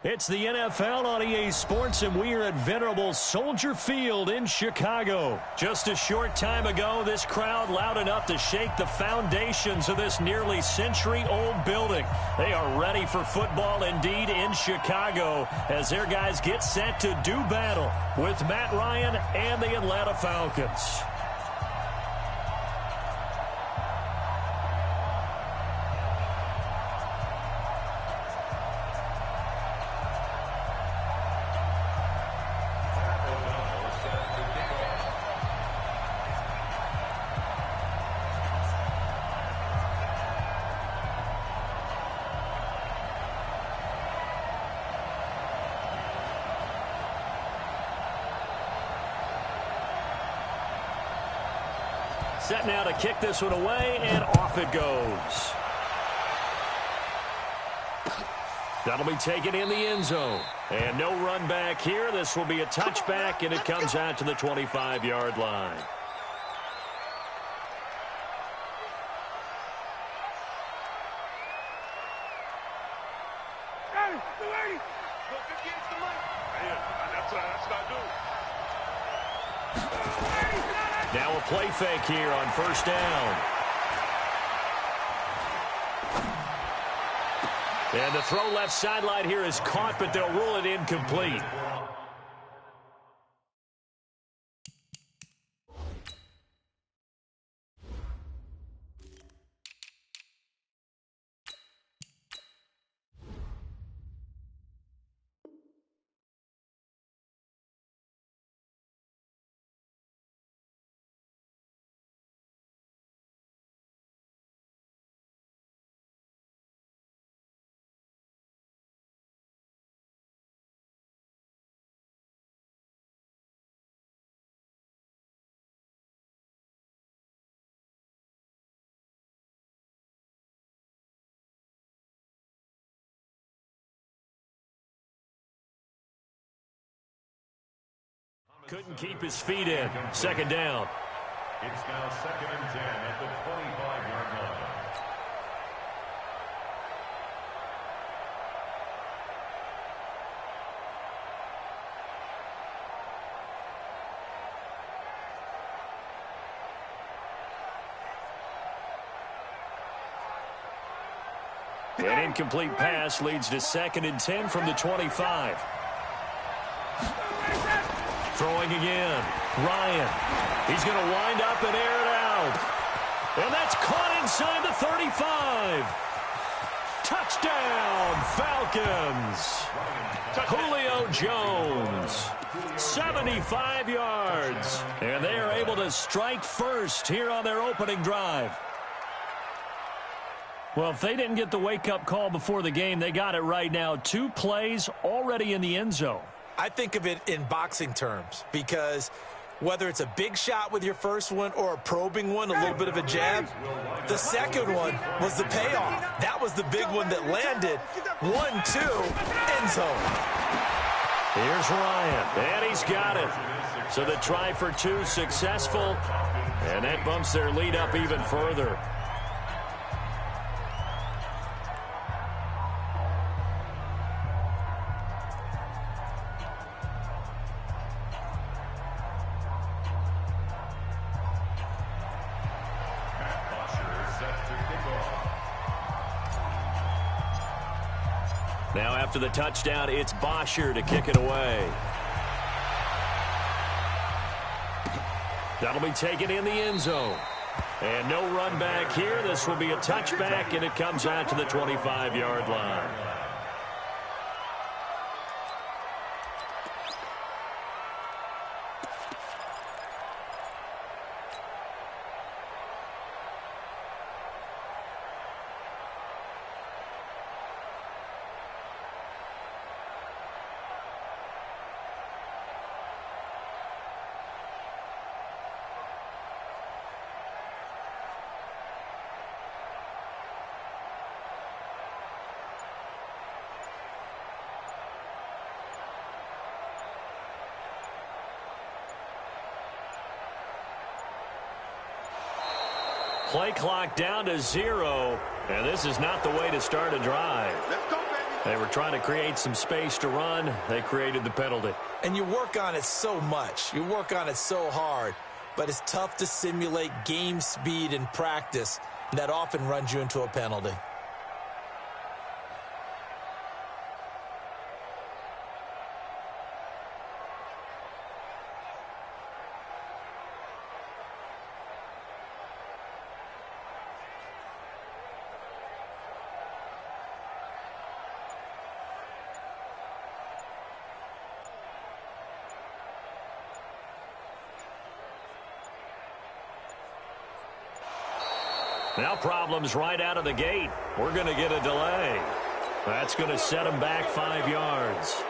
It's the NFL on EA Sports, and we are at venerable Soldier Field in Chicago. Just a short time ago, this crowd loud enough to shake the foundations of this nearly century-old building. They are ready for football indeed in Chicago as their guys get set to do battle with Matt Ryan and the Atlanta Falcons. Set now to kick this one away, and off it goes. That'll be taken in the end zone. And no run back here. This will be a touchback, and it comes out to the 25-yard line. Now a play fake here on first down. And the throw left sideline here is caught, but they'll rule it incomplete. Couldn't keep his feet in. Second down. It's now 2nd and 10 at the 25-yard line. An incomplete pass leads to 2nd and 10 from the 25. Throwing again. Ryan. He's going to wind up and air it out. And that's caught inside the 35. Touchdown, Falcons. Julio Jones. 75 yards. And they are able to strike first here on their opening drive. Well, if they didn't get the wake-up call before the game, they got it right now. 2 plays already in the end zone. I think of it in boxing terms because whether it's a big shot with your first one or a probing one, a little bit of a jab, the second one was the payoff. That was the big one that landed. 1-2, end zone. Here's Ryan, and he's got it. So the try for 2 successful, and that bumps their lead up even further. Now after the touchdown, it's Bosher to kick it away. That'll be taken in the end zone. And no run back here. This will be a touchback, and it comes out to the 25-yard line. Play clock down to 0, and this is not the way to start a drive. They were trying to create some space to run. They created the penalty. And you work on it so much. You work on it so hard. But it's tough to simulate game speed in practice. And that often runs you into a penalty. Now problems right out of the gate. We're going to get a delay. That's going to set them back 5 yards.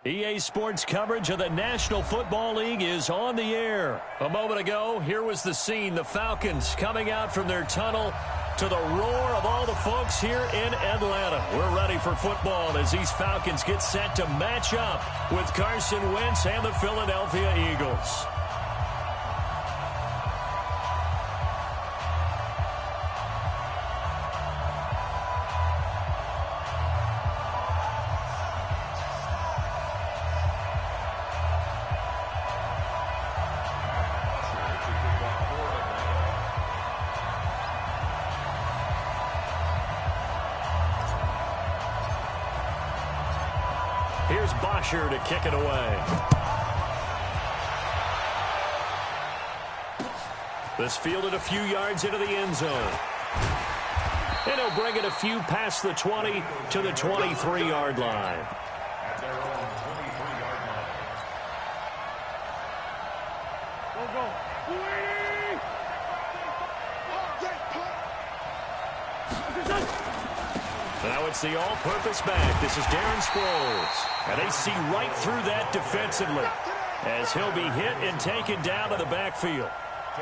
EA Sports coverage of the National Football League is on the air. A moment ago, here was the scene. The Falcons coming out from their tunnel to the roar of all the folks here in Atlanta. We're ready for football as these Falcons get set to match up with Carson Wentz and the Philadelphia Eagles. Here's Bosher to kick it away. This fielded a few yards into the end zone. And he'll bring it a few past the 20 to the 23-yard line. At their own 23-yard line. Now it's the all-purpose back. This is Darren Sproles. And they see right through that defensively as he'll be hit and taken down to the backfield.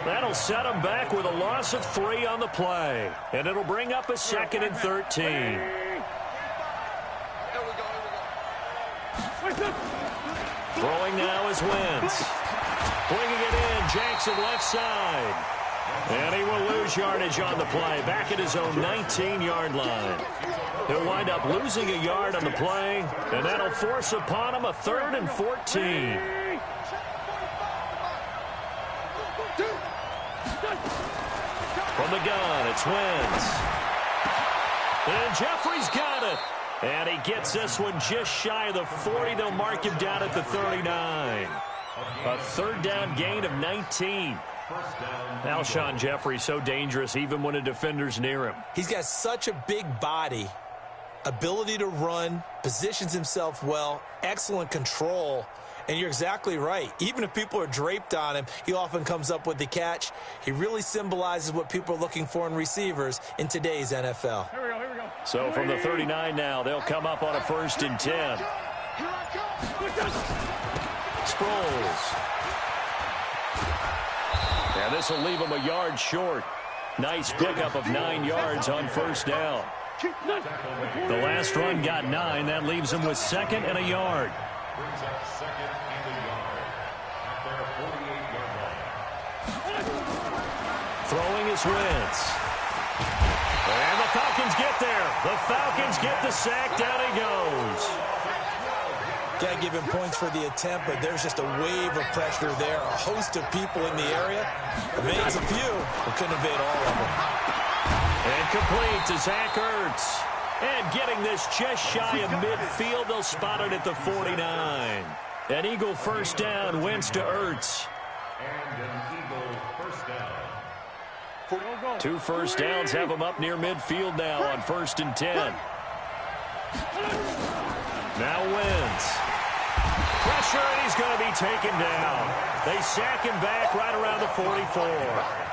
That'll set him back with a loss of 3 on the play. And it'll bring up a 2nd and 13. Throwing now is Wentz. Bringing it in, Jackson left side. And he will lose yardage on the play, back at his own 19-yard line. He'll wind up losing a yard on the play, and that'll force upon him a 3rd and 14. From the gun, it's Wentz. And Jeffrey's got it. And he gets this one just shy of the 40. They'll mark him down at the 39. A 3rd down gain of 19. Alshon Jeffrey so dangerous even when a defender's near him. He's got such a big body, ability to run, positions himself well, excellent control. And you're exactly right. Even if people are draped on him, he often comes up with the catch. He really symbolizes what people are looking for in receivers in today's NFL. Here we go. So from the 39 now, they'll come up on a 1st and 10. Sproles. And this will leave him a yard short. Nice pickup of 9 yards on 1st down. The last run got 9. That leaves him with 2nd and a yard. Brings up 2nd and a yard at their 48-yard line. Throwing is Wentz. And the Falcons get there. The Falcons get the sack. Down he goes. Got to give him points for the attempt, but there's just a wave of pressure there. A host of people in the area. Evades a few, but couldn't evade all of them. And complete to Zach Ertz. And getting this just shy of midfield, they'll spot it at the 49. An Eagle 1st down, Wentz to Ertz. And an Eagle 1st down. 2 1st downs have him up near midfield now on 1st and 10. Now Wentz. Pressure, and he's going to be taken down. They sack him back right around the 44.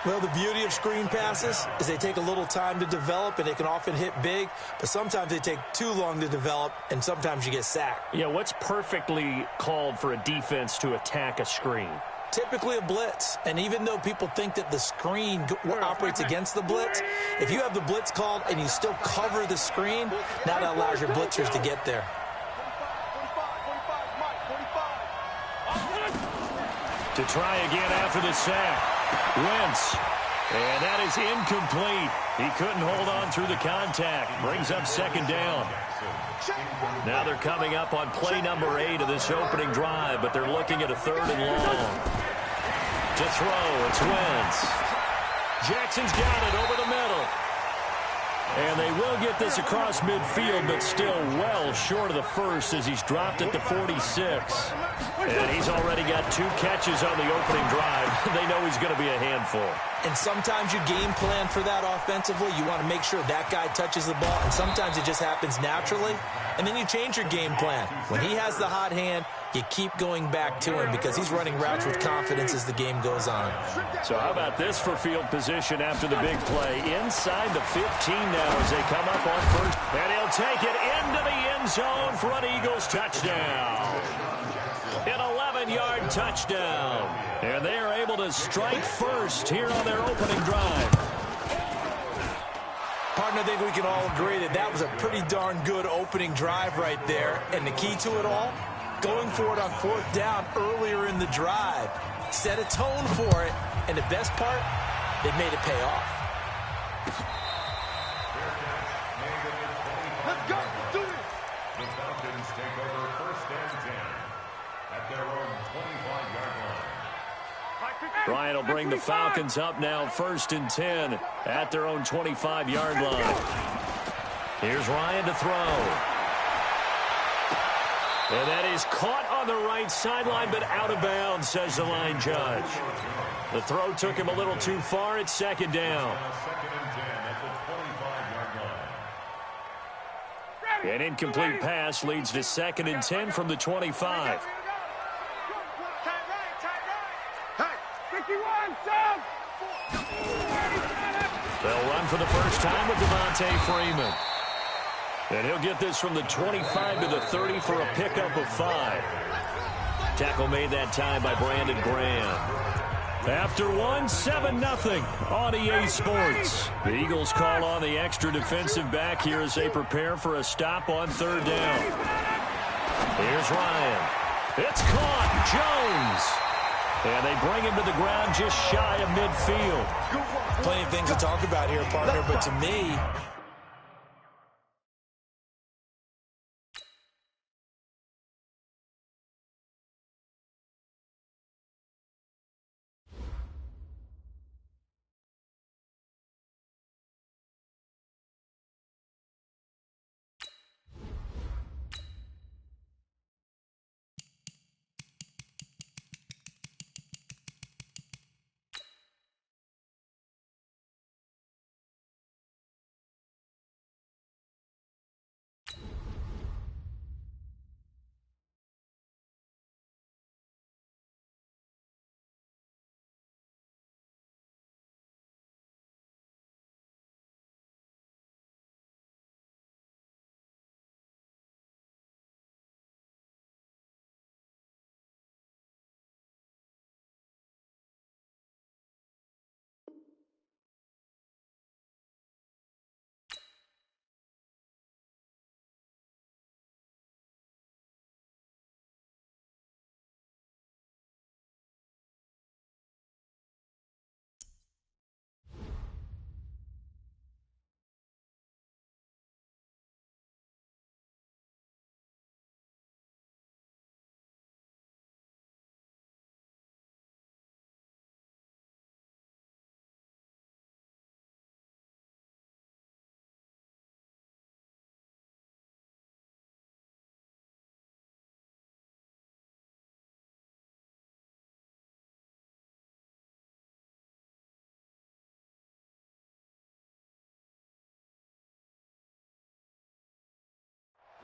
Well, the beauty of screen passes is they take a little time to develop, and they can often hit big, but sometimes they take too long to develop, and sometimes you get sacked. Yeah, what's perfectly called for a defense to attack a screen? Typically a blitz, and even though people think that the screen operates against the blitz, if you have the blitz called and you still cover the screen, now that allows your blitzers to get there. To try again after the sack. Wentz. And that is incomplete. He couldn't hold on through the contact. Brings up 2nd down. Now they're coming up on play number 8 of this opening drive, but they're looking at a 3rd and long. To throw, it's Wentz. Jackson's got it over the middle. And they will get this across midfield, but still well short of the 1st as he's dropped at the 46. And he's already got 2 catches on the opening drive. They know he's going to be a handful. And sometimes you game plan for that offensively. You want to make sure that guy touches the ball, and sometimes it just happens naturally. And then you change your game plan. When he has the hot hand, you keep going back to him because he's running routes with confidence as the game goes on. So how about this for field position after the big play? Inside the 15 now as they come up on 1st. And he'll take it into the end zone for an Eagles touchdown. An 11-yard touchdown. And they are able to strike first here on their opening drive. Partner, I think we can all agree that that was a pretty darn good opening drive right there. And the key to it all, going for it on 4th down earlier in the drive. Set a tone for it. And the best part, they made it pay off. Let's go. Do it. The Falcons take over 1st and 10 at their own 25-yard line. Brian will bring the Falcons up now 1st and 10 at their own 25-yard line. Here's Ryan to throw. And that is caught on the right sideline, but out of bounds, says the line judge. The throw took him a little too far. It's 2nd down. 2nd and 10 at the 25-yard line. An incomplete pass leads to 2nd and 10 from the 25. They'll run for the first time with Devontae Freeman. And he'll get this from the 25 to the 30 for a pickup of 5. Tackle made that time by Brandon Graham. After one, 7-0 on EA Sports. The Eagles call on the extra defensive back here as they prepare for a stop on 3rd down. Here's Ryan. It's caught. Jones. And they bring him to the ground just shy of midfield. Plenty of things to talk about here, partner, but to me,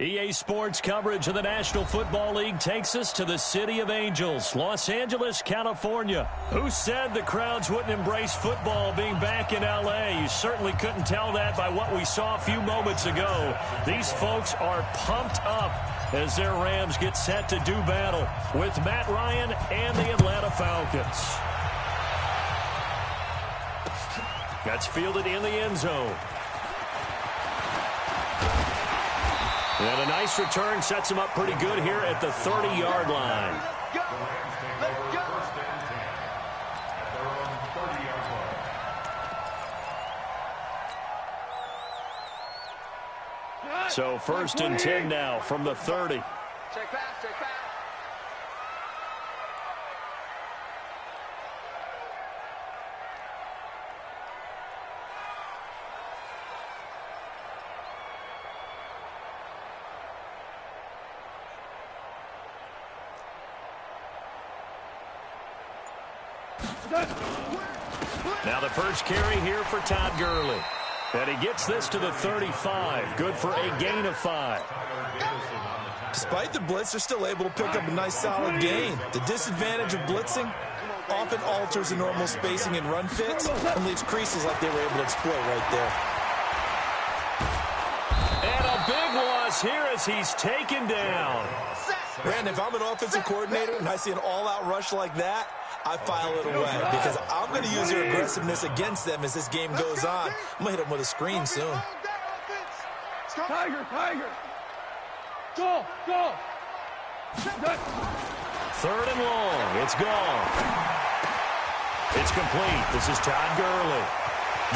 EA Sports coverage of the National Football League takes us to the City of Angels, Los Angeles, California. Who said the crowds wouldn't embrace football being back in L.A.? You certainly couldn't tell that by what we saw a few moments ago. These folks are pumped up as their Rams get set to do battle with Matt Ryan and the Atlanta Falcons. That's fielded in the end zone. And a nice return sets him up pretty good here at the 30-yard line. So 1st and 10 now from the 30. Check back, check back. Now the first carry here for Todd Gurley. And he gets this to the 35. Good for a gain of 5. despite the blitz, they're still able to pick up a nice solid gain. The disadvantage of blitzing often alters the normal spacing and run fits and leaves creases like they were able to exploit right there. And a big loss here as he's taken down. Brandon, if I'm an offensive coordinator and I see an all-out rush like that, I file it away because I'm going to use their aggressiveness against them as this game goes on. I'm going to hit them with a screen soon. Tiger, Tiger. Go, go. Third and long. It's gone. It's complete. This is Todd Gurley.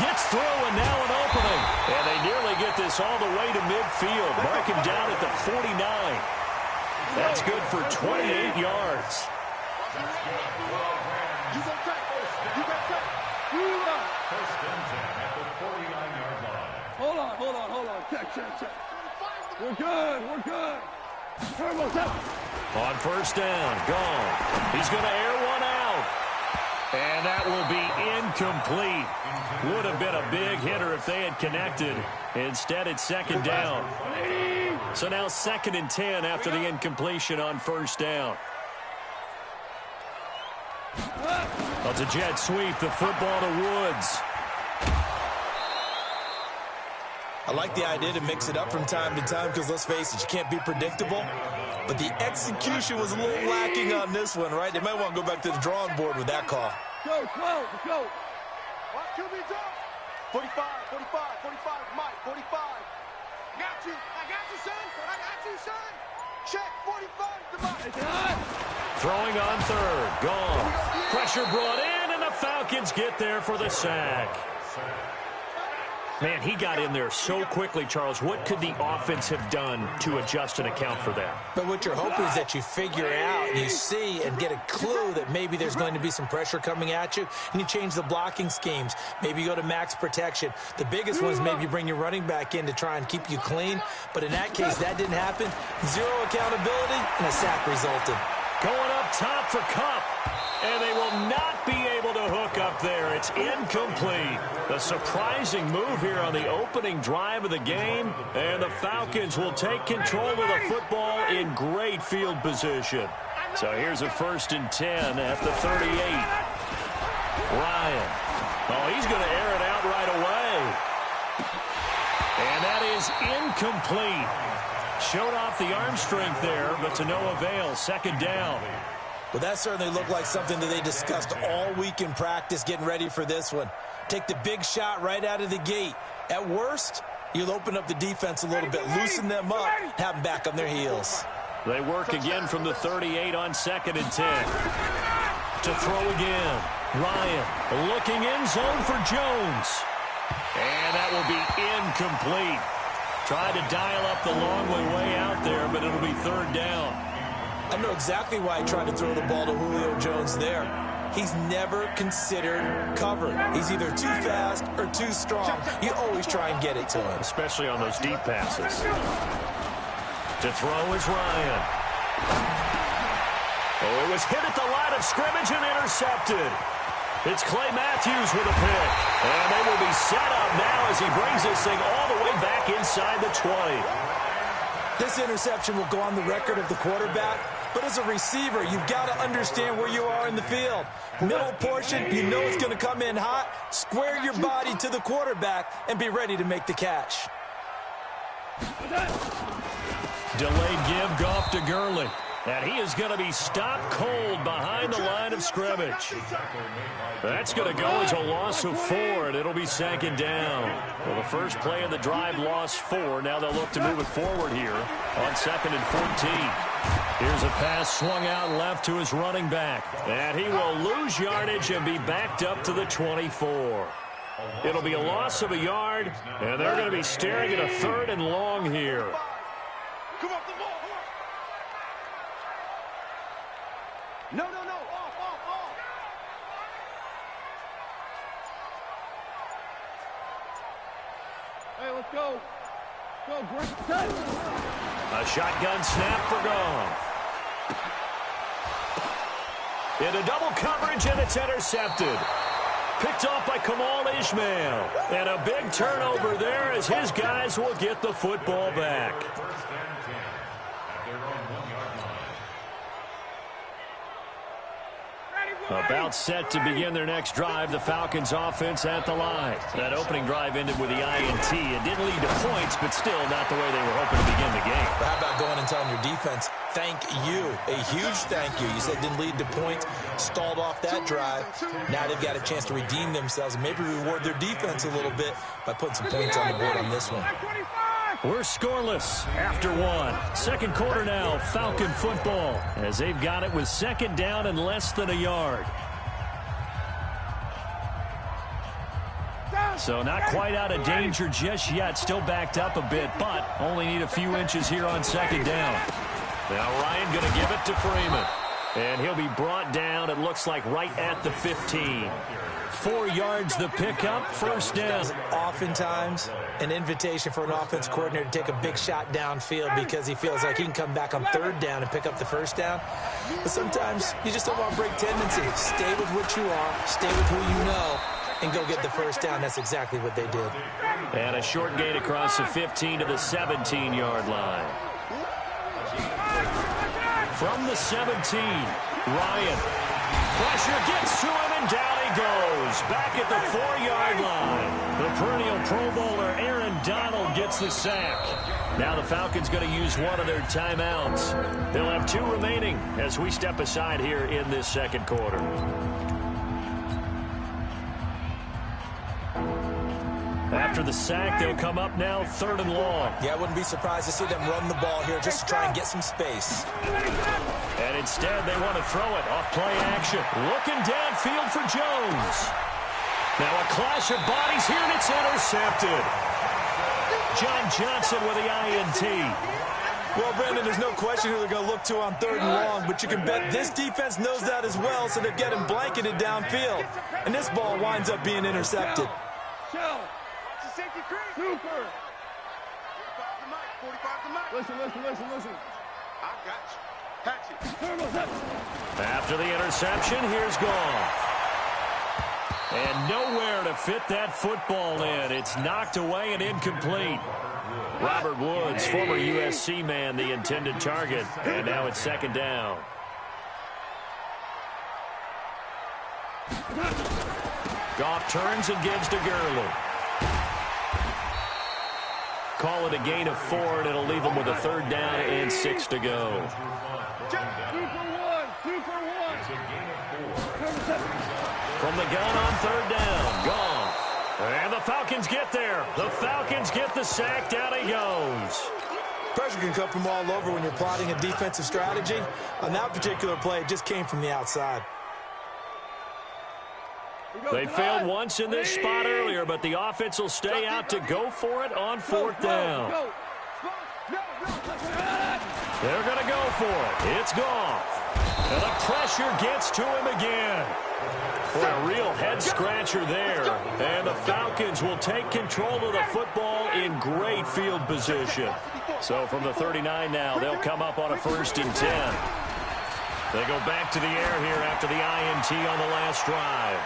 Gets through and now an opening. And they nearly get this all the way to midfield. Mark him down at the 49. That's good for 28 yards. You go track. You go track. First and 10 at the 49-yard line. Hold on. Check. We're good. Turbo, tap. On first down, gone. He's going to air one out. And that will be incomplete. Would have been a big hitter if they had connected. Instead, it's second down. So now 2nd and 10 after the incompletion on first down. That's a jet sweep, the football to Woods. I like the idea to mix it up from time to time because, let's face it, you can't be predictable. But the execution was a little lacking on this one, right? They might want to go back to the drawing board with that call. Go, 12, go. What, QB drop? 45, 45, 45, Mike, 45. Got you. I got you, son. I got you, son. Check, 45 to Mike. Throwing on third. Gone. Pressure brought in, and the Falcons get there for the sack. Man, he got in there so quickly, Charles. What could the offense have done to adjust and account for that? But what you're hoping is that you figure out, you see, and get a clue that maybe there's going to be some pressure coming at you, and you change the blocking schemes. Maybe you go to max protection. The biggest one is maybe you bring your running back in to try and keep you clean. But in that case, that didn't happen. Zero accountability, and a sack resulted. Going up top for Kupp. And they will not be able to hook up there. It's incomplete. A surprising move here on the opening drive of the game. And the Falcons will take control of the football in great field position. So here's a 1st and 10 at the 38. Ryan. Oh, he's going to air it out right away. And that is incomplete. Showed off the arm strength there, but to no avail. 2nd down. Well, that certainly looked like something that they discussed all week in practice getting ready for this one. Take the big shot right out of the gate. At worst, you'll open up the defense a little bit, loosen them up, have them back on their heels. They work again from the 38 on 2nd and 10. To throw again. Ryan looking in zone for Jones. And that will be incomplete. Tried to dial up the long way out there, but it'll be 3rd down. I know exactly why he tried to throw the ball to Julio Jones there. He's never considered cover. He's either too fast or too strong. You always try and get it to him. Especially on those deep passes. To throw is Ryan. Oh, it was hit at the line of scrimmage and intercepted. It's Clay Matthews with a pick. And they will be set up now as he brings this thing all the way back inside the 20. This interception will go on the record of the quarterback, but as a receiver, you've got to understand where you are in the field. Middle portion, you know it's going to come in hot. Square your body to the quarterback and be ready to make the catch. Delayed give, Goff to Gurley. And he is going to be stopped cold behind the line of scrimmage. That's going to go as a loss of 4, and it'll be 2nd down. Well, the first play of the drive lost 4. Now they'll look to move it forward here on 2nd and 14. Here's a pass swung out left to his running back. And he will lose yardage and be backed up to the 24. It'll be a loss of a yard, and they're going to be staring at a 3rd and long here. Come up the ball. No, no, no. Off. Hey, let's go. Go, Grant. A shotgun snap for Goff. Into double coverage, and it's intercepted. Picked off by Kamal Ishmael. And a big turnover there as his guys will get the football back. About set to begin their next drive, the Falcons offense at the line. That opening drive ended with the INT. It didn't lead to points, but still not the way they were hoping to begin the game. But how about going and telling your defense, thank you, a huge thank you. You said it didn't lead to points, stalled off that drive. Now they've got a chance to redeem themselves and maybe reward their defense a little bit by putting some points on the board on this one. We're scoreless after 1. 2nd quarter now, Falcon football, as they've got it with 2nd down and less than a yard. So not quite out of danger just yet, still backed up a bit, but only need a few inches here on 2nd down. Now Ryan going to give it to Freeman, and he'll be brought down, it looks like, right at the 15. 4 yards the pickup, 1st down. Oftentimes, an invitation for an offense coordinator to take a big shot downfield because he feels like he can come back on 3rd down and pick up the 1st down. But sometimes you just don't want to break tendencies. Stay with what you are, stay with who you know, and go get the 1st down. That's exactly what they did. And a short gain across the 15 to the 17-yard line. From the 17, Ryan. Pressure gets to him, and down he goes. Back at the 4-yard line. The perennial Pro Bowler Aaron Donald gets the sack. Now the Falcons going to use one of their timeouts. They'll have 2 remaining as we step aside here in this second quarter. After the sack, they'll come up now 3rd and long. Yeah, I wouldn't be surprised to see them run the ball here just to try and get some space. And instead, they want to throw it off play action. Looking downfield for Jones. Now a clash of bodies here, and it's intercepted. John Johnson with the INT. Well, Brandon, there's no question who they're going to look to on 3rd and long, but you can bet this defense knows that as well, so they're getting blanketed downfield. And this ball winds up being intercepted. Super. 45 to Mike. Listen. I got you. Catch it. After the interception, here's Goff. And nowhere to fit that football in. It's knocked away and incomplete. Robert Woods, former USC man, the intended target. And now it's 2nd down. Goff turns and gives to Gurley. Call it a gain of 4, and it'll leave them with a 3rd down and 6 to go. From the gun on 3rd down, Goff. And the Falcons get there. The Falcons get the sack. Down he goes. Pressure can come from all over when you're plotting a defensive strategy. On that particular play, it just came from the outside. They failed once in this spot earlier, but the offense will stay out to go for it on 4th down. They're going to go for it. It's Goff. And the pressure gets to him again. For a real head-scratcher there. And the Falcons will take control of the football in great field position. So from the 39 now, they'll come up on a 1st and 10. They go back to the air here after the INT on the last drive.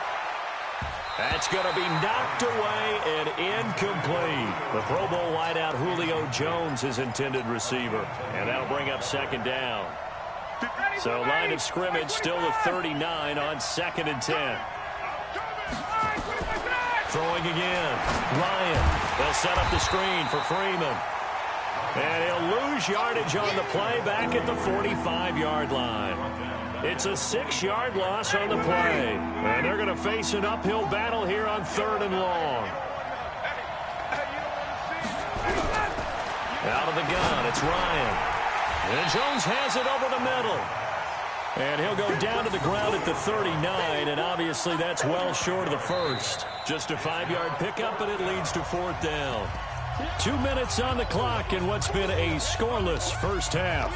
That's going to be knocked away and incomplete. The Pro Bowl wideout Julio Jones is intended receiver. And that'll bring up 2nd down. So line of scrimmage still the 39 on 2nd and 10. Throwing again. Ryan. They'll set up the screen for Freeman. And he'll lose yardage on the play back at the 45-yard line. It's a 6-yard loss on the play. And they're going to face an uphill battle here on 3rd and long. Out of the gun, it's Ryan. And Jones has it over the middle. And he'll go down to the ground at the 39, and obviously that's well short of the first. Just a 5-yard pickup, and it leads to 4th down. 2 minutes on the clock in what's been a scoreless first half.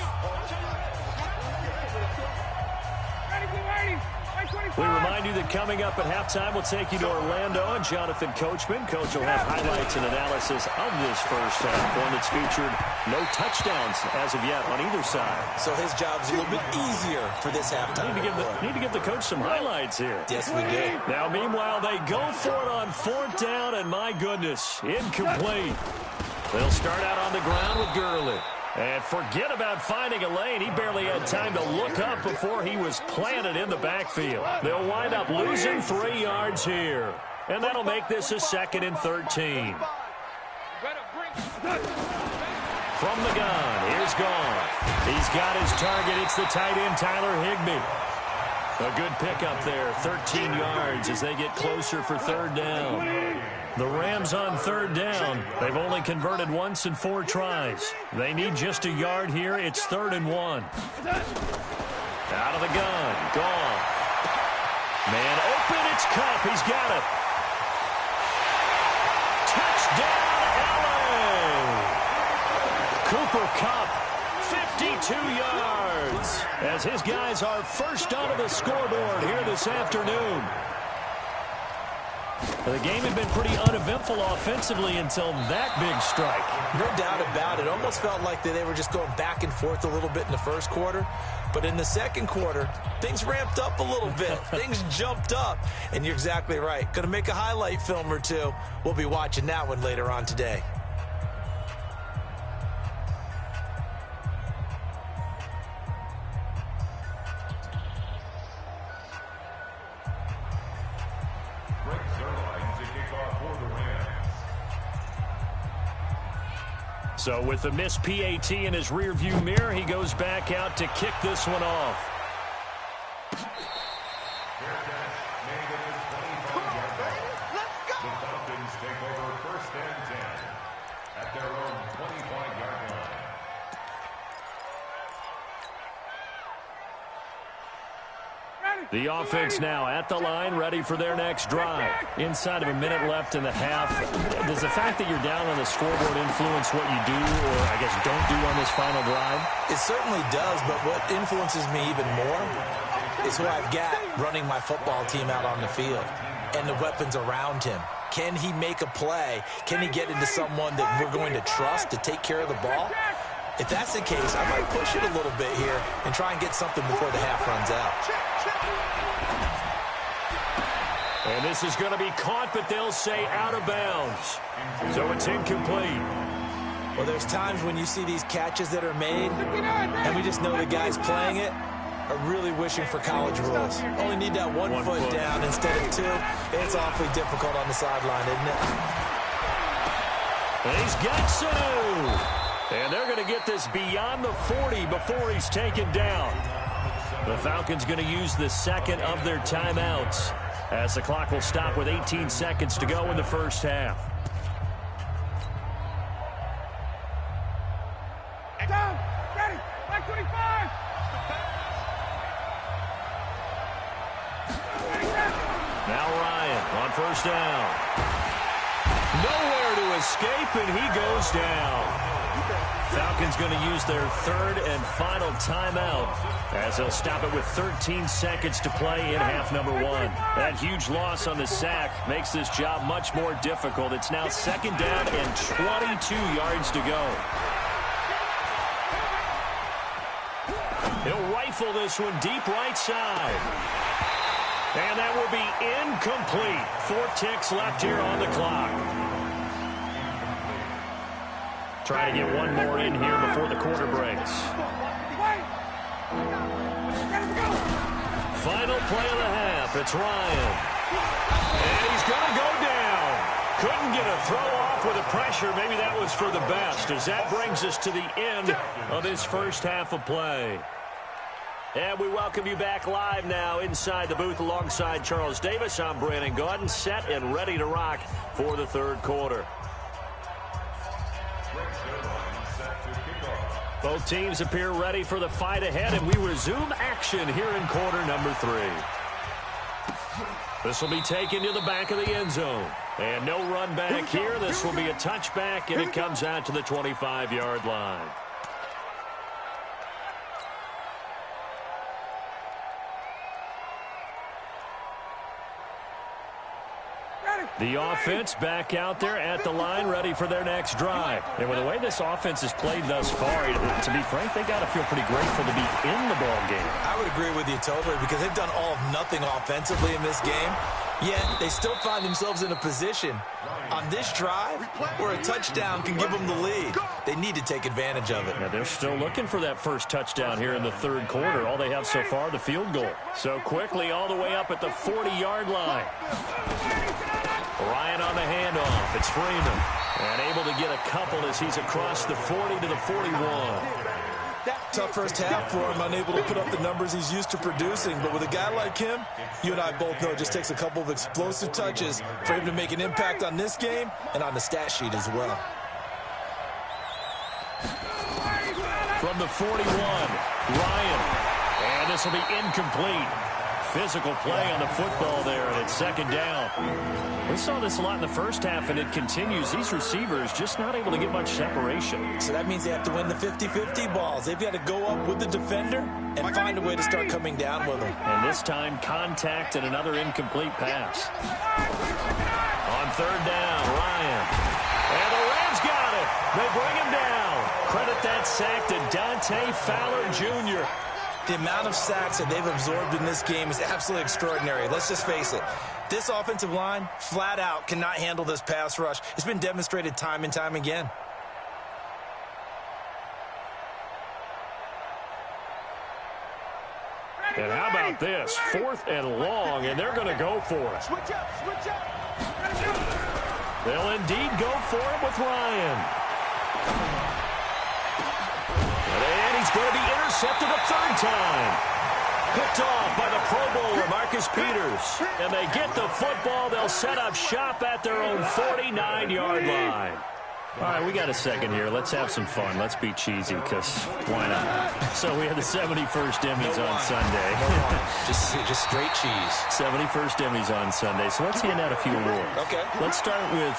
We remind you that coming up at halftime, we'll take you to Orlando and Jonathan Coachman. Coach will have highlights and analysis of this first half, one that's featured no touchdowns as of yet on either side. So his job's a little bit easier for this halftime. Need to give the coach some highlights here. Yes, we do. Now, meanwhile, they go for it on 4th down, and my goodness, incomplete. They'll start out on the ground with Gurley. And forget about finding a lane. He barely had time to look up before he was planted in the backfield. They'll wind up losing 3 yards here. And that'll make this a 2nd and 13. From the gun, here's Goff. He's got his target. It's the tight end, Tyler Higbee. A good pickup there, 13 yards as they get closer for 3rd down. The Rams on 3rd down. They've only converted once in 4 tries. They need just a yard here. It's 3rd and 1. Out of the gun. Goff. Man open. It's Kupp. He's got it. Touchdown, LA. Cooper Kupp, 52 yards. As his guys are first onto the scoreboard here this afternoon. The game had been pretty uneventful offensively until that big strike. No doubt about it. Almost felt like they were just going back and forth a little bit in the first quarter. But in the second quarter, things ramped up a little bit. Things jumped up. And you're exactly right. Going to make a highlight film or two. We'll be watching that one later on today. kickoff for the Rams. So with the missed PAT in his rearview mirror, he goes back out to kick this one off. Fair catch made at the 25-yard line. The Falcons take over 1st and 10 at their own 25-yard line. The offense now at the line, ready for their next drive. Inside of a minute left in the half. Does the fact that you're down on the scoreboard influence what you do, or I guess don't do on this final drive? It certainly does, but what influences me even more is who I've got running my football team out on the field and the weapons around him. Can he make a play? Can he get into someone that we're going to trust to take care of the ball? If that's the case, I might push it a little bit here and try and get something before the half runs out. And this is going to be caught, but they'll say out of bounds. So it's incomplete. Well, there's times when you see these catches that are made, and we just know the guys playing it are really wishing for college rules. Only need that one foot down instead of two. It's awfully difficult on the sideline, isn't it? And he's got Sanu. And they're going to get this beyond the 40 before he's taken down. The Falcons going to use the second of their timeouts as the clock will stop with 18 seconds to go in the first half. Down, ready, back 25. Now Ryan on first down. Nowhere to escape, and he goes down. Falcons going to use their third and final timeout as they'll stop it with 13 seconds to play in half number one. That huge loss on the sack makes this job much more difficult. It's now 2nd down and 22 yards to go. He'll rifle this one deep right side. And that will be incomplete. 4 ticks left here on the clock. Try to get one more in here before the quarter breaks. Final play of the half. It's Ryan. And he's going to go down. Couldn't get a throw off with the pressure. Maybe that was for the best, as that brings us to the end of this first half of play. And we welcome you back live now inside the booth alongside Charles Davis. I'm BrianAkaDaddy, set and ready to rock for the third quarter. Both teams appear ready for the fight ahead, and we resume action here in quarter number 3. This will be taken to the back of the end zone. And no run back here. This will be a touchback, and it comes out to the 25-yard line. The offense back out there at the line, ready for their next drive. And with the way this offense has played thus far, to be frank, they got to feel pretty grateful to be in the ball game. I would agree with you totally, because they've done all of nothing offensively in this game, yet they still find themselves in a position on this drive where a touchdown can give them the lead. They need to take advantage of it. Now they're still looking for that first touchdown here in the third quarter. All they have so far, the field goal. So quickly all the way up at the 40-yard line. Ryan on the handoff. It's Freeman. And able to get a couple as he's across the 40 to the 41. Tough first half for him, unable to put up the numbers he's used to producing. But with a guy like him, you and I both know it just takes a couple of explosive touches for him to make an impact on this game and on the stat sheet as well. From the 41, Ryan. And this will be incomplete. Physical play on the football there, and it's 2nd down. We saw this a lot in the first half, and it continues. These receivers just not able to get much separation. So that means they have to win the 50-50 balls. They've got to go up with the defender and find a way to start coming down with them. And this time, contact and another incomplete pass. On 3rd down, Ryan. And the Rams got it. They bring him down. Credit that sack to Dante Fowler Jr. The amount of sacks that they've absorbed in this game is absolutely extraordinary. Let's just face it. This offensive line, flat out, cannot handle this pass rush. It's been demonstrated time and time again. And how about this? 4th and long, and they're going to go for it. Switch up, switch up. They'll indeed go for it with Ryan. And he's going to be intercepted a third time. Picked off by the Pro Bowler, Marcus Peters. And they get the football. They'll set up shop at their own 49-yard line. All right, we got a second here. Let's have some fun. Let's be cheesy, because why not? So we have the 71st Emmys on Sunday. just straight cheese. 71st Emmys on Sunday. So let's hand out a few awards. Okay. Let's start with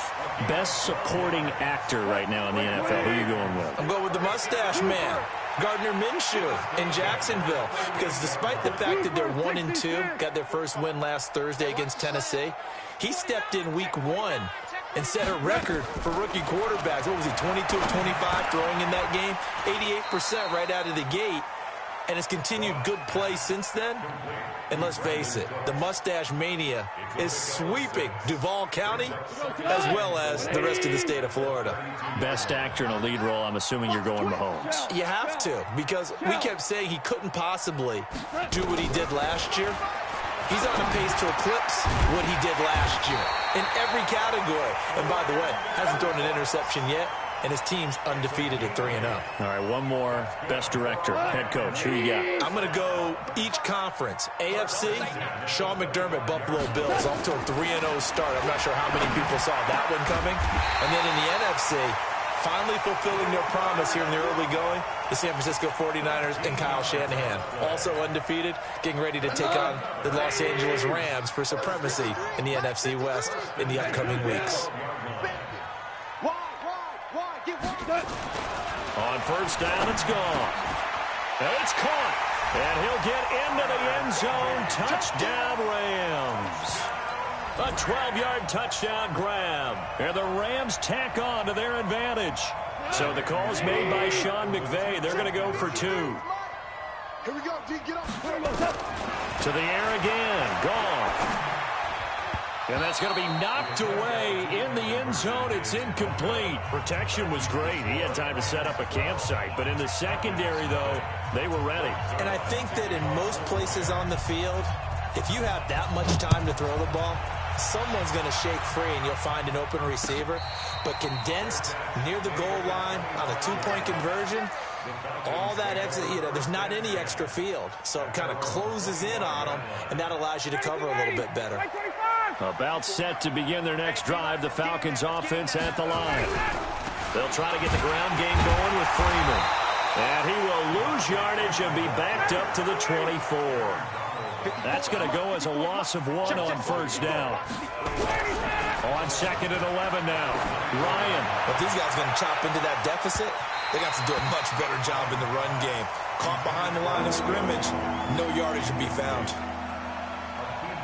Best Supporting Actor right now in the NFL. Who are you going with? I'm going with the Mustache Man, Gardner Minshew in Jacksonville. Because despite the fact that they're 1-2, got their first win last Thursday against Tennessee, he stepped in week 1 and set a record for rookie quarterbacks. What was he, 22 of 25 throwing in that game? 88% right out of the gate. And has continued good play since then. And let's face it, the Mustache Mania is sweeping Duval County as well as the rest of the state of Florida. Best actor in a lead role, I'm assuming you're going Mahomes. You have to, because we kept saying he couldn't possibly do what he did last year. He's on a pace to eclipse what he did last year in every category. And by the way, hasn't thrown an interception yet, and his team's undefeated at 3-0. All right, one more. Best director, head coach. Who you got? I'm going to go each conference. AFC, Sean McDermott, Buffalo Bills, off to a 3-0 start. I'm not sure how many people saw that one coming. And then in the NFC, finally fulfilling their promise here in the early going, the San Francisco 49ers and Kyle Shanahan. Also undefeated, getting ready to take on the Los Angeles Rams for supremacy in the NFC West in the upcoming weeks. On first down, it's gone. And it's caught. And he'll get into the end zone. Touchdown, Rams. A 12-yard touchdown grab. And the Rams tack on to their advantage. So the call's made by Sean McVay. They're going to go for 2. Here we go, D, get up. To the air again. Gone. And that's going to be knocked away in the end zone. It's incomplete. Protection was great. He had time to set up a campsite. But in the secondary, though, they were ready. And I think that in most places on the field, if you have that much time to throw the ball, someone's going to shake free and you'll find an open receiver. But condensed near the goal line on a 2-point conversion, all that extra, there's not any extra field. So it kind of closes in on them, and that allows you to cover a little bit better. About set to begin their next drive, the Falcons offense at the line. They'll try to get the ground game going with Freeman. And he will lose yardage and be backed up to the 24. That's going to go as a loss of 1 on first down. On second and 11 now. Ryan. If these guys are going to chop into that deficit, they got to do a much better job in the run game. Caught behind the line of scrimmage, no yardage to be found.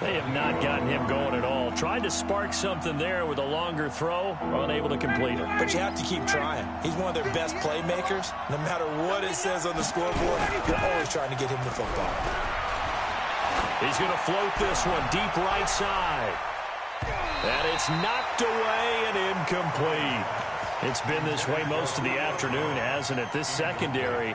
They have not gotten him going at all. Tried to spark something there with a longer throw, unable to complete it. But you have to keep trying. He's one of their best playmakers. No matter what it says on the scoreboard, you're always trying to get him the football. He's going to float this one deep right side. And it's knocked away and incomplete. It's been this way most of the afternoon, hasn't it? This secondary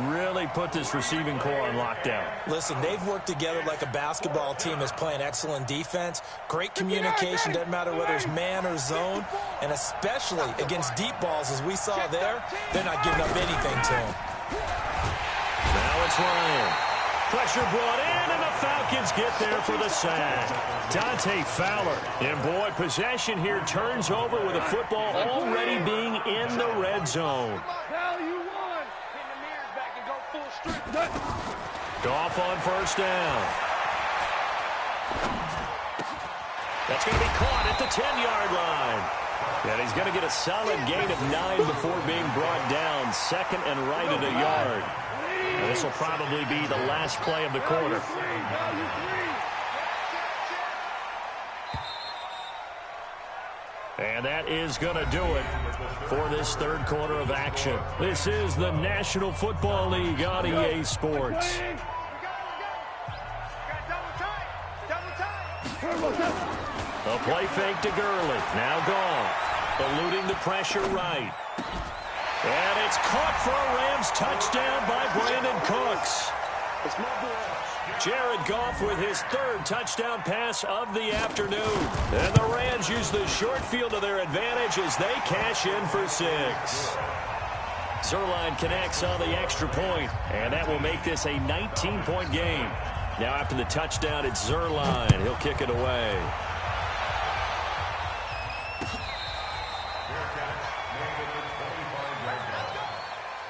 really put this receiving core on lockdown. Listen, they've worked together like a basketball team that's playing excellent defense. Great communication, doesn't matter whether it's man or zone. And especially against deep balls, as we saw there, they're not giving up anything to him. Now it's Ryan. Pressure brought in, and the Falcons get there for the sack. Dante Fowler. And, boy, possession here turns over with the football already being in the red zone. Goff on first down. That's going to be caught at the 10-yard line. And he's going to get a solid gain of 9 before being brought down. Second and right at a yard. And this will probably be the last play of the quarter. And that is going to do it for this third quarter of action. This is the National Football League on EA Sports. A play fake to Gurley. Now gone. Eluding the pressure right. And it's caught for a Rams touchdown by Brandon Cooks. Jared Goff with his third touchdown pass of the afternoon. And the Rams use the short field to their advantage as they cash in for 6. Zerline connects on the extra point, and that will make this a 19-point game. Now after the touchdown, it's Zerline. He'll kick it away.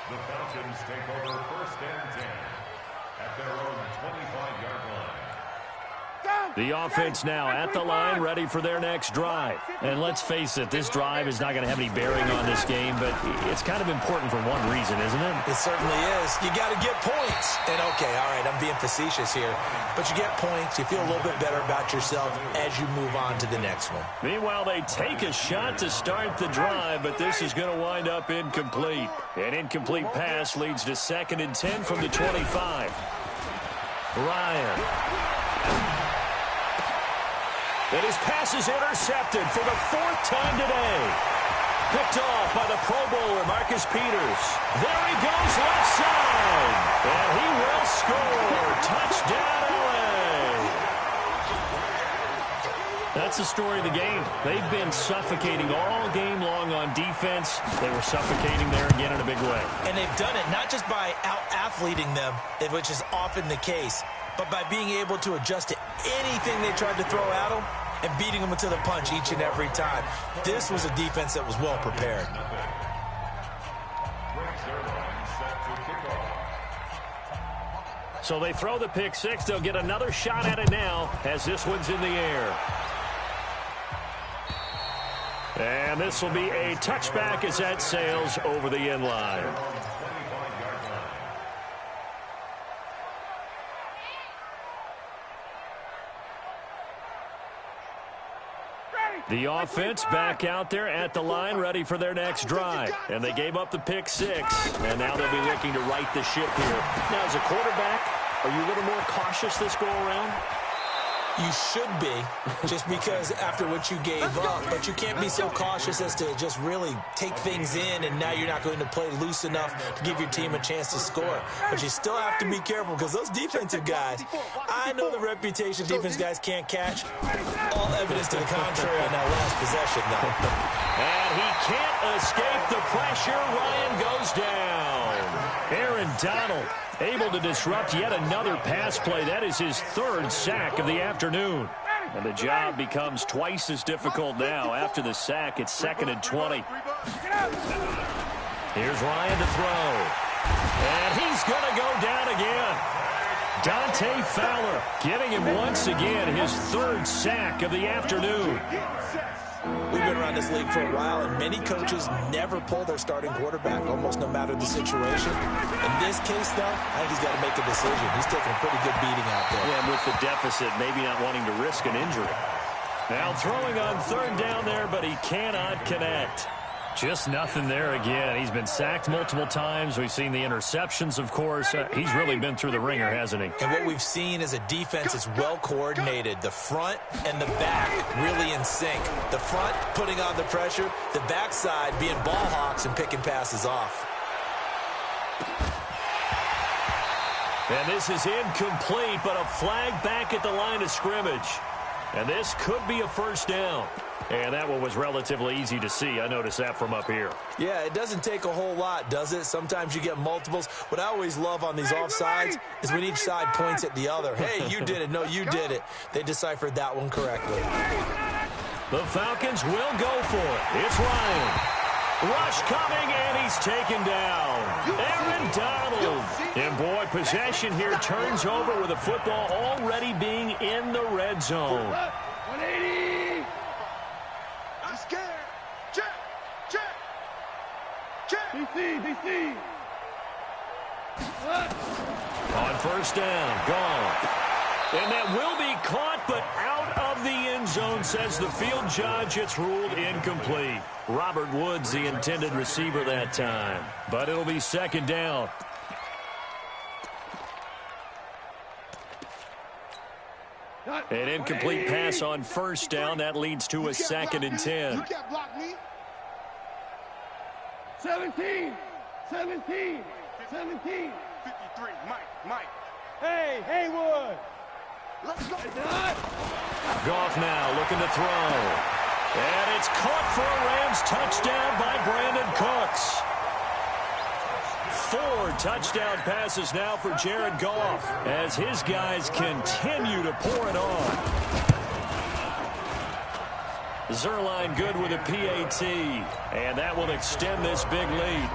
The Falcons take over 1st and 10 at their own 25-yard line. The offense now at the line, ready for their next drive. And let's face it, this drive is not going to have any bearing on this game, but it's kind of important for one reason, isn't it? It certainly is. You got to get points. And, okay, all right, I'm being facetious here. But you get points, you feel a little bit better about yourself as you move on to the next one. Meanwhile, they take a shot to start the drive, but this is going to wind up incomplete. An incomplete pass leads to 2nd and 10 from the 25. Ryan. And his pass is intercepted for the 4th time today. Picked off by the Pro Bowler, Marcus Peters. There he goes left side. And he will score. Touchdown, LA. That's the story of the game. They've been suffocating all game long on defense. They were suffocating there again in a big way. And they've done it not just by out-athleting them, which is often the case, but by being able to adjust to anything they tried to throw at them and beating them to the punch each and every time. This was a defense that was well prepared. So they throw the pick 6. They'll get another shot at it now as this one's in the air. And this will be a touchback as that sails over the end line. The offense back out there at the line, ready for their next drive. And they gave up the pick 6, and now they'll be looking to right the ship here. Now, as a quarterback, are you a little more cautious this go-around? You should be, just because after what you gave up. But you can't be so cautious as to just really take things in, and now you're not going to play loose enough to give your team a chance to score. But you still have to be careful, because those defensive guys, I know the reputation defense guys can't catch. All evidence to the contrary on that last possession, though. And he can't escape the pressure. Ryan goes down. Aaron Donald able to disrupt yet another pass play. That is his 3rd sack of the afternoon. And the job becomes twice as difficult now. After the sack, it's 2nd and 20. Here's Ryan to throw. And he's going to go down again. Dante Fowler getting him once again his 3rd sack of the afternoon. We've been around this league for a while, and many coaches never pull their starting quarterback, almost no matter the situation. In this case, though, I think he's got to make a decision. He's taking a pretty good beating out there. Yeah, and with the deficit, maybe not wanting to risk an injury. Now throwing on 3rd down there, but he cannot connect. Just nothing there again. He's been sacked multiple times. We've seen the interceptions, of course. He's really been through the ringer, hasn't he? And what we've seen is a defense that's well coordinated. The front and the back really in sync. The front putting on the pressure. The backside being ball hawks and picking passes off. And this is incomplete, but a flag back at the line of scrimmage. And this could be a 1st down. And that one was relatively easy to see. I noticed that from up here. Yeah, it doesn't take a whole lot, does it? Sometimes you get multiples. What I always love on these offsides is when each side points at the other. Hey, you did it. No, you did it. They deciphered that one correctly. The Falcons will go for it. It's Ryan. Rush coming, and he's taken down. Aaron Donald. And, boy, possession here turns over with the football already being in the red zone. 180. I'm scared. Check. Check. Check. DC. On 1st down, gone. And that will be caught, but out of the end zone, says the field judge. It's ruled incomplete. Robert Woods, the intended receiver that time. But it'll be 2nd down. An incomplete pass on 1st down. That leads to a 2nd and 10. You can't block me. 17. 53. Mike. Hey, Haywood. Let's go. Goff now looking to throw. And it's caught for a Rams touchdown by Brandon Cooks. 4 touchdown passes now for Jared Goff as his guys continue to pour it on. Zerline good with a PAT, and that will extend this big lead.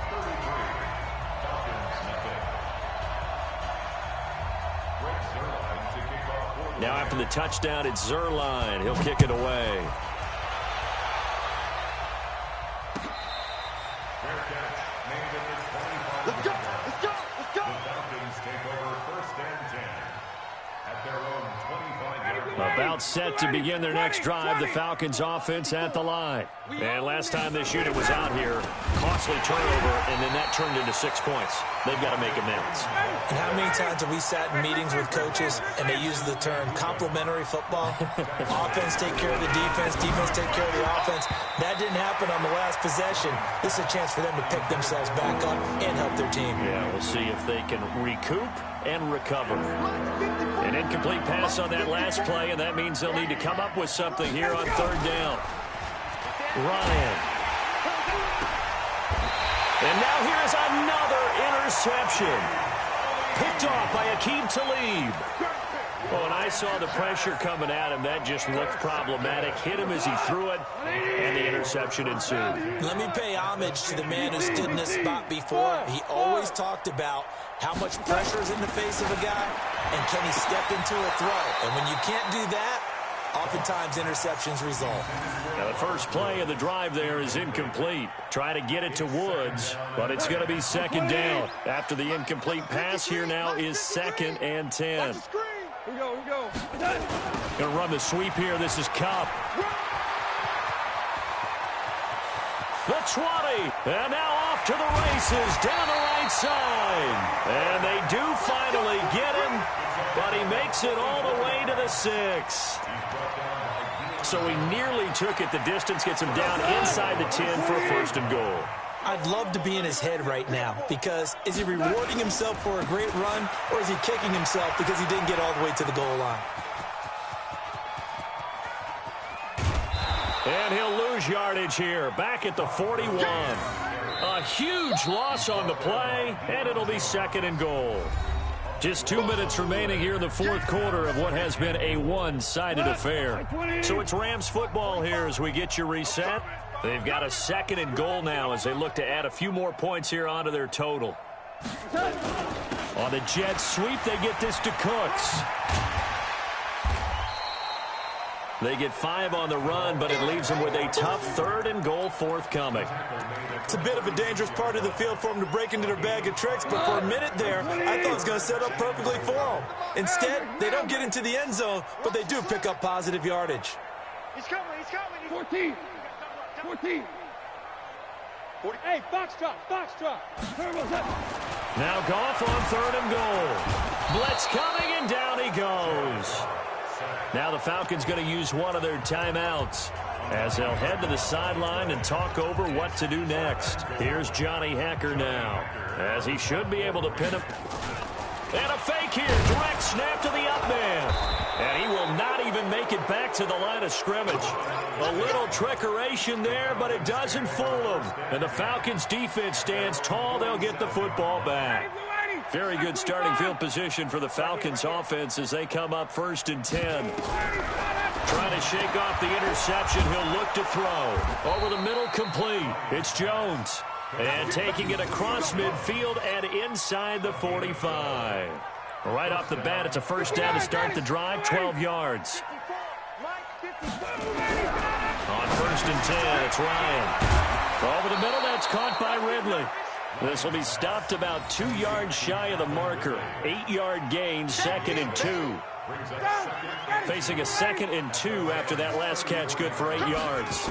Now after the touchdown, it's Zerline. He'll kick it away. Let's go. Let's go. Let's go. The Falcons take over 1st and 10 at their own 25-yard line. About set to begin their next drive, the Falcons offense at the line. And last time this unit was out here, costly turnover, and then that turned into 6 points. They've got to make amends. And how many times have we sat in meetings with coaches and they use the term complementary football? Offense take care of the defense, defense take care of the offense. That didn't happen on the last possession. This is a chance for them to pick themselves back up and help their team. Yeah, we'll see if they can recoup and recover. An incomplete pass on that last play, and that means they'll need to come up with something here on 3rd down. Ryan. And now here is another interception. Picked off by Aqib Talib. Well, when I saw the pressure coming at him, that just looked problematic. Hit him as he threw it, and the interception ensued. Let me pay homage to the man who stood in this spot before. He always talked about how much pressure is in the face of a guy, and can he step into a throw. And when you can't do that, oftentimes interceptions result. Now the first play of the drive there is incomplete. Try to get it to Woods, but it's going to be 2nd down. After the incomplete pass, here now is 2nd and 10. Here we go. Going to run the sweep here. This is Kupp. The 20, and now off to the races down the right side. And they do finally get him, but he makes it all the way to the 6. So he nearly took it the distance, gets him down inside the 10 for a 1st and goal. I'd love to be in his head right now, because is he rewarding himself for a great run, or is he kicking himself because he didn't get all the way to the goal line? And he'll lose yardage here, back at the 41. A huge loss on the play, and it'll be 2nd and goal. Just 2 minutes remaining here in the 4th quarter of what has been a one-sided affair. So it's Rams football here as we get you reset. They've got a 2nd and goal now as they look to add a few more points here onto their total. On the jet sweep, they get this to Cooks. They get 5 on the run, but it leaves them with a tough 3rd and goal forthcoming. It's a bit of a dangerous part of the field for them to break into their bag of tricks, but for a minute there, I thought it was going to set up perfectly for them. Instead, they don't get into the end zone, but they do pick up positive yardage. He's coming. 14. Hey, box drop. Now Goff on 3rd and goal. Blitz coming, and down he goes. Now the Falcons going to use one of their timeouts as they'll head to the sideline and talk over what to do next. Here's Johnny Hacker now, as he should be able to pin him. And a fake here, direct snap to the up man. And he will not even make it back to the line of scrimmage. A little trickeration there, but it doesn't fool him. And the Falcons defense stands tall. They'll get the football back. Very good starting field position for the Falcons offense as they come up 1st and 10. Trying to shake off the interception. He'll look to throw. Over the middle, complete. It's Jones. And taking it across midfield and inside the 45. Right off the bat, it's a 1st down to start the drive, 12 yards. On 1st and 10, it's Ryan. Over the middle, that's caught by Ridley. This will be stopped about 2 yards shy of the marker. 8-yard gain, 2nd and 2. Facing a 2nd and 2 after that last catch, good for 8 yards.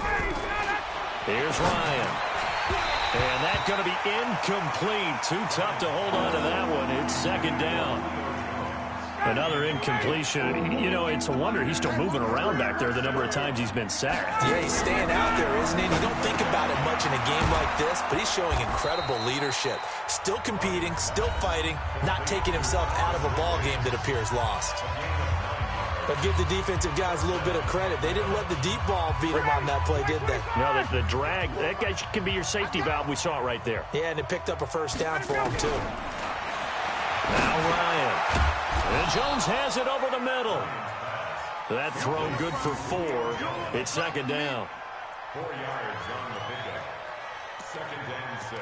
Here's Ryan. And that's going to be incomplete. Too tough to hold on to that one. It's 2nd down. Another incompletion. You know, it's a wonder he's still moving around back there the number of times he's been sacked. Yeah, he's staying out there, isn't he? You don't think about it much in a game like this, but he's showing incredible leadership. Still competing, still fighting, not taking himself out of a ball game that appears lost. But give the defensive guys a little bit of credit. They didn't let the deep ball beat them on that play, did they? No, the drag, that guy can be your safety valve. We saw it right there. Yeah, and it picked up a first down for him, too. Now Ryan. And Jones has it over the middle. That throw good for 4. It's second down. 4 yards on the pickup. Second and 6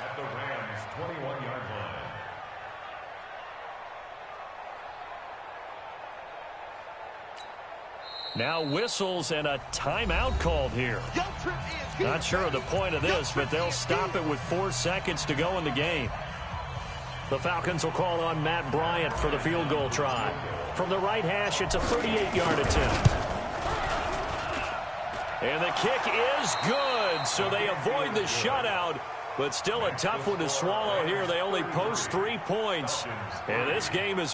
at the Rams' 21-yard line. Now whistles and a timeout called here. Not sure of the point of this, but they'll stop it with 4 seconds to go in the game. The Falcons will call on Matt Bryant for the field goal try. From the right hash, it's a 38-yard attempt. And the kick is good, so they avoid the shutout, but still a tough one to swallow here. They only post 3 points, and this game is